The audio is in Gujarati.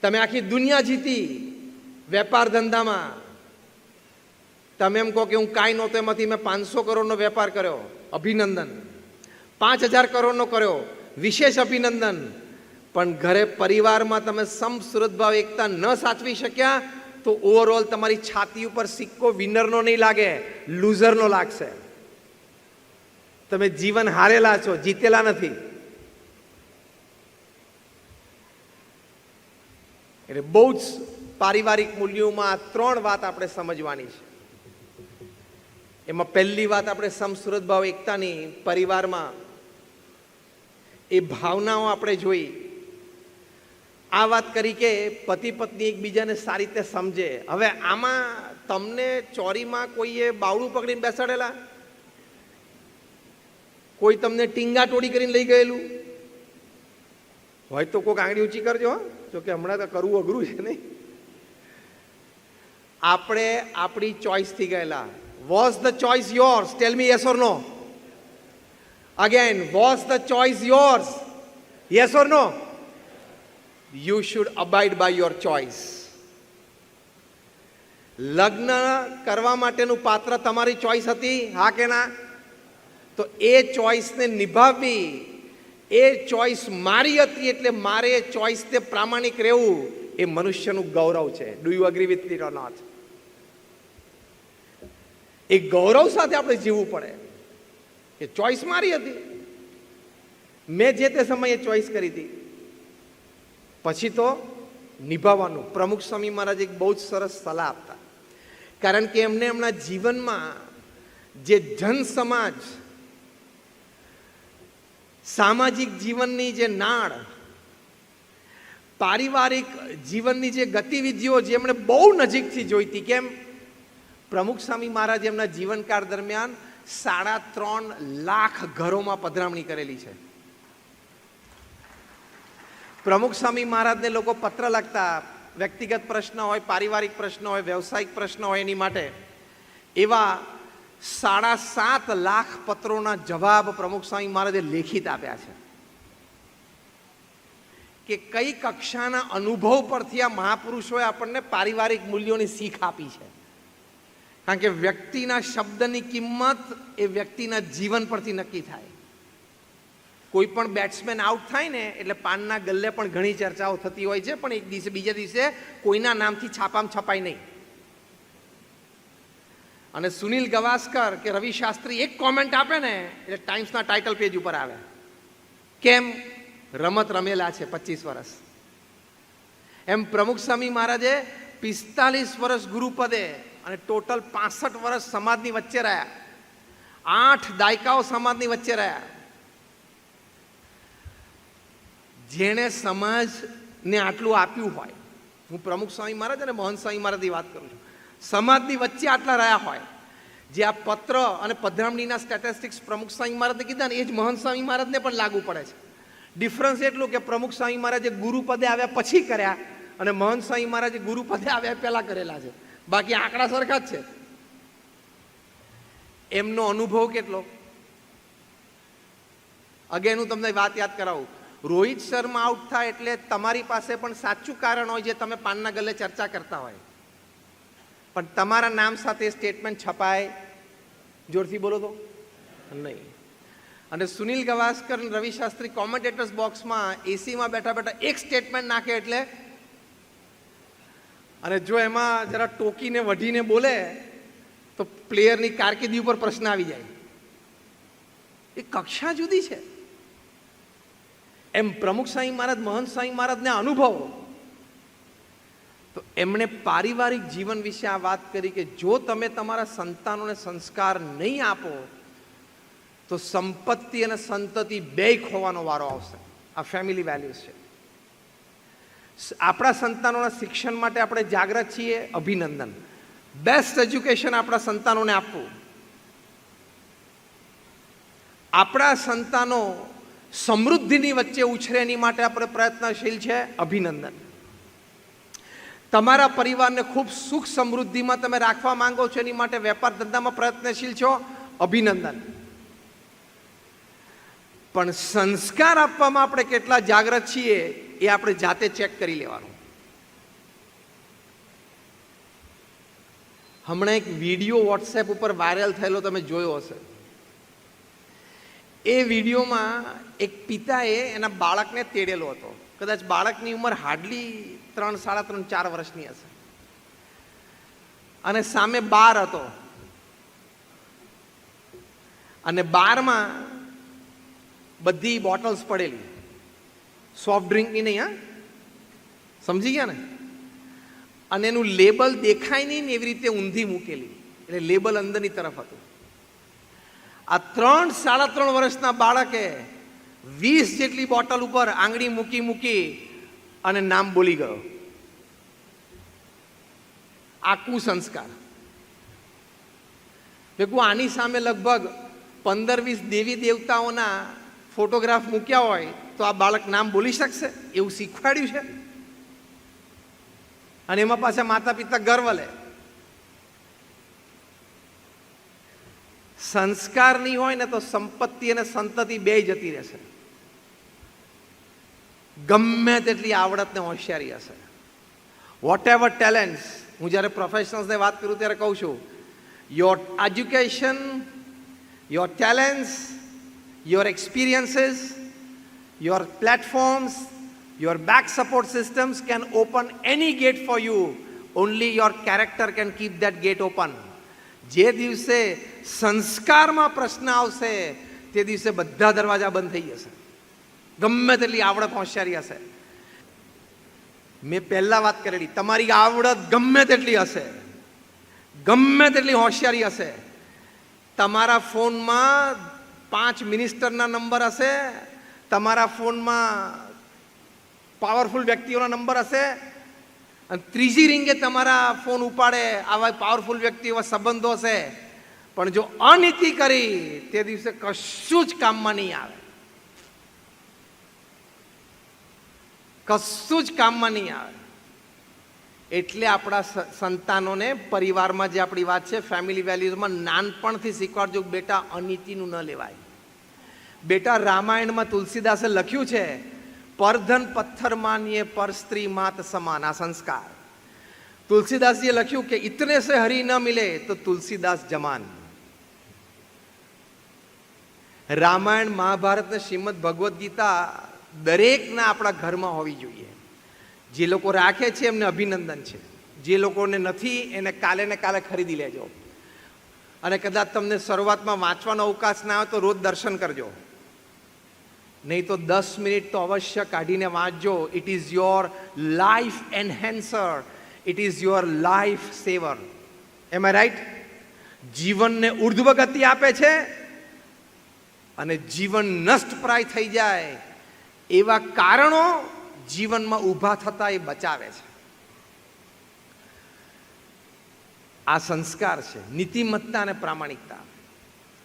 તમે આખી દુનિયા જીતી વેપાર ધંધામાં. તમે એમ કહો કે હું કાંઈ નહોતો, એમાંથી મેં 500 કરોડનો વેપાર કર્યો, અભિનંદન. 5000 કરોડનો કર્યો, વિશેષ અભિનંદન. પણ ઘરે પરિવારમાં તમે સમસુરતભાવ એકતા ન સાચવી શક્યા તો ઓવરઓલ તમારી છાતી ઉપર સિક્કો વિનરનો નહીં લાગે, લૂઝરનો લાગશે. તમે જીવન હારેલા છો, જીતેલા નથી. એટલે બહુ જ પારિવારિક મૂલ્યોમાં 3 વાત આપણે સમજવાની છે. એમાં પહેલી વાત આપણે સમસુરતભાવ એકતાની પરિવારમાં એ ભાવનાઓ આપણે જોઈ. આ વાત કરી કે પતિ પત્ની એકબીજાને સારી રીતે સમજે. હવે આમાં તમને ચોરીમાં કોઈએ બાવડું પકડીને બેસાડેલા, કોઈ તમને ટીંગા ટોળી કરીને લઈ ગયેલું હોય તો કોઈક આંગળી ઊંચી કરજો. જો કે હમણાં તો કરવું અઘરું છે નહીં. આપણે આપણી ચોઈસથી ગયેલા. Was the choice yours? Tell me yes or no. Again, was the choice yours? Yes or no? You should abide by your choice. લગ્ન કરવા માટેનું પાત્ર તમારી ચોઈસ હતી, હા કે ના? તો એ ચોઈસને નિભાવવી, એ ચોઈસ મારી હતી એટલે મારે એ ચોઈસને પ્રામાણિક રહેવું એ મનુષ્યનું ગૌરવ છે. Do you agree with me or not? એ ગૌરવ સાથે આપણે જીવવું પડે કે ચોઈસ મારી હતી, મેં જે તે સમયે ચોઈસ કરી હતી, પછી તો નિભાવવાનું. પ્રમુખ સ્વામી મહારાજ એક બહુ જ સરસ સલાહ આપતા, કારણ કે એમને એમના જીવનમાં જે જન સમાજ, સામાજિક જીવનની જે નાળ, પારિવારિક જીવનની જે ગતિવિધિઓ જે એમણે બહુ નજીકથી જોઈ હતી. કેમ? પ્રમુખ સ્વામી મહારાજ એમના જીવનકાળ દરમિયાન 3.5 લાખ ઘરોમાં પધરામણી કરેલી છે. પ્રમુખ સ્વામી મહારાજને લોકો પત્ર લખતા, વ્યક્તિગત પ્રશ્ન હોય, પારિવારિક પ્રશ્ન હોય, વ્યવસાયિક પ્રશ્ન હોય, એની માટે એવા 7.5 લાખ પત્રોના જવાબ પ્રમુખ સ્વામી મહારાજે લેખિત આપ્યા છે. કે કઈ કક્ષાના અનુભવ પરથી આ મહાપુરુષોએ આપણને પારિવારિક મૂલ્યોની શીખ આપી છે. કારણ કે વ્યક્તિના શબ્દની કિંમત એ વ્યક્તિના જીવન પરથી નક્કી થાય. કોઈ પણ બેટ્સમેન આઉટ થાય ને એટલે પાનના ગલ્લે પણ ઘણી ચર્ચાઓ થતી હોય છે, પણ એક દિવસે બીજા દિવસે કોઈના નામથી છાપામાં છપાય નહીં. અને સુનિલ ગવાસ્કર કે રવિ શાસ્ત્રી એક કોમેન્ટ આપે ને એટલે ટાઈમ્સના ટાઇટલ પેજ ઉપર આવે. કેમ? રમત રમેલા છે 25 વર્ષ. એમ પ્રમુખ સ્વામી મહારાજે 45 વર્ષ ગુરુપદે અને ટોટલ 65 વર્ષ સમાજની વચ્ચે રહ્યા. 8 દાયકાઓ સમાજની વચ્ચે રહ્યા. જેણે સમાજને આટલું આપ્યું હોય, હું પ્રમુખ સ્વામી મહારાજ અને મહંત સ્વામી મહારાજની વાત કરું છું, સમાજની વચ્ચે આટલા રહ્યા હોય, જે આ પત્ર અને પધરામણીના સ્ટેટિસ્ટિક્સ પ્રમુખ સ્વામી મહારાજને કીધા ને એ જ મહંત સ્વામી મહારાજને પણ લાગુ પડે છે. ડિફરન્સ એટલું કે પ્રમુખ સ્વામી મહારાજે ગુરુપદે આવ્યા પછી કર્યા અને મહંત સ્વામી મહારાજે ગુરુપદે આવ્યા પહેલા કરેલા છે. બાકી આંકડા સરખા જ છે. એમનો અનુભવ કેટલો. અગેન હું તમને વાત યાદ કરાવું. રોહિત શર્મા આઉટ થાય એટલે તમારી પાસે પણ સાચું કારણ હોય, જે તમે પાનના ગલ્લે ચર્ચા કરતા હોય, પણ તમારા નામ સાથે સ્ટેટમેન્ટ છપાય? જોરથી બોલો તો નહીં. અને સુનિલ ગવાસ્કર અને રવિ શાસ્ત્રી કોમેન્ટેટર્સ બોક્સમાં એસીમાં બેઠા બેઠા એક સ્ટેટમેન્ટ નાખે એટલે, અને જો એમાં જરા ટોકીને વઢીને બોલે તો પ્લેયરની કારકિર્દી ઉપર પ્રશ્ન આવી જાય. એ કક્ષા જુદી છે. એમ પ્રમુખ સ્વામી મહારાજ, મહંત સ્વામી મહારાજના અનુભવ, તો એમણે પારિવારિક જીવન વિશે આ વાત કરી કે જો તમે તમારા સંતાનોને સંસ્કાર નહીં આપો તો સંપત્તિ અને સંતતિ બેય ખોવાનો વારો આવશે. આ ફેમિલી વેલ્યુઝ છે. આપણા સંતાનોના શિક્ષણ માટે આપણે જાગૃત છીએ, અભિનંદન. બેસ્ટ એજ્યુકેશન આપણા સંતાનોને આપવું. આપણા સંતાનો સમૃદ્ધિની વચ્ચે ઉછરે એની માટે આપણે પ્રયત્નશીલ છે, અભિનંદન. તમારા પરિવારને ખૂબ સુખ સમૃદ્ધિમાં તમે રાખવા માંગો છો, એની માટે વેપાર ધંધામાં પ્રયત્નશીલ છો, અભિનંદન. પણ સંસ્કાર આપવામાં આપણે કેટલા જાગૃત છીએ એ આપણે જાતે ચેક કરી લેવાનું. હમણાં એક વિડીયો વોટ્સએપ ઉપર વાયરલ થયેલો તમે જોયો હશે. એ વિડીયોમાં એક પિતાએ એના બાળકને તેડેલો હતો. કદાચ બાળકની ઉંમર હાર્ડલી 3, 3.5, 4 વર્ષની હશે, અને સામે બાર હતો, અને બારમાં બધી બોટલ્સ પડેલી, સોફ્ટ ડ્રિંકની નહીં, હા, સમજી ગયા ને? અને એનું લેબલ દેખાય નહીં ને એવી રીતે ઊંધી મૂકેલી, એટલે લેબલ અંદરની તરફ હતું. આ 3, 3.5 વર્ષના બાળકે 20 જેટલી બોટલ ઉપર આંગળી મૂકી અને નામ બોલી ગયો. આ કુસંસ્કાર. આની સામે લગભગ 15-20 દેવી દેવતાઓના ફોટોગ્રાફ મૂક્યા હોય તો આ બાળક નામ બોલી શકશે? એવું શીખવાડ્યું છે. અને એમાં પાછા માતા પિતા ગર્વ લે. સંસ્કાર નહીં હોય ને તો સંપત્તિ અને સંતતિ બે જતી રહેશે. ગમે તેટલી આવડત ને હોશિયારી હશે, વોટ એવર ટેલેન્ટ્સ. હું જ્યારે પ્રોફેશનલ્સને વાત કરું ત્યારે કહું છું, your education, your talents, your experiences, your platforms, your back support systems can open any gate for you. Only your character can keep that gate open. જે દિવસે સંસ્કારમાં પ્રશ્ન આવશે તે દિવસે બધા દરવાજા બંધ થઈ જશે, ગમે તેટલી આવડત હોશિયારી હશે. મેં પહેલા વાત કરેલી, તમારી આવડત ગમે તેટલી હશે, ગમે તેટલી હોશિયારી હશે, તમારા ફોનમાં 5 મિનિસ્ટરના નંબર હશે, તમારા ફોનમાં પાવરફુલ વ્યક્તિઓના નંબર હશે, અને ત્રીજી રિંગે તમારા ફોન ઉપાડે આવા પાવરફુલ વ્યક્તિઓ સંબંધો હશે, પણ જો અનીતિ કરી તે દિવસે કશું જ કામમાં નહીં આવે, કશું જ કામમાં નહીં આવે. એટલે આપણા સંતાનોને પરિવારમાં જે આપણી વાત છે ફેમિલી વેલ્યુઝમાં નાનપણથી શીખવાડજો, બેટા અનીતિનું ન લેવાય. બેટા રામાયણમાં તુલસીદાસે લખ્યું છે, પરધન પથ્થર માનીએ પર સ્ત્રી માત સમાન. આ સંસ્કાર. તુલસીદાસજીએ લખ્યું કે ઇતને સે હરી ન મિલે તો તુલસીદાસ જમાન. રામાયણ, મહાભારત ને શ્રીમદ ભગવદ્ ગીતા દરેકના આપણા ઘરમાં હોવી જોઈએ. જે લોકો રાખે છે એમને અભિનંદન છે, જે લોકોને નથી એને કાલે ને કાલે ખરીદી લેજો. અને કદાચ તમને શરૂઆતમાં વાંચવાનો અવકાશ ના આવે તો રોજ દર્શન કરજો, નહીં તો 10 મિનિટ તો અવશ્ય કાઢીને વાંચજો. It is your life enhancer, it is your life saver. Am I right? જીવનને ઉર્ધ્વ ગતિ આપે છે, અને જીવન નષ્ટપ્રાય થઈ જાય એવા કારણો જીવનમાં ઊભા થતા એ બચાવે છે. આ સંસ્કાર છે, નીતિમત્તા અને પ્રામાણિકતા.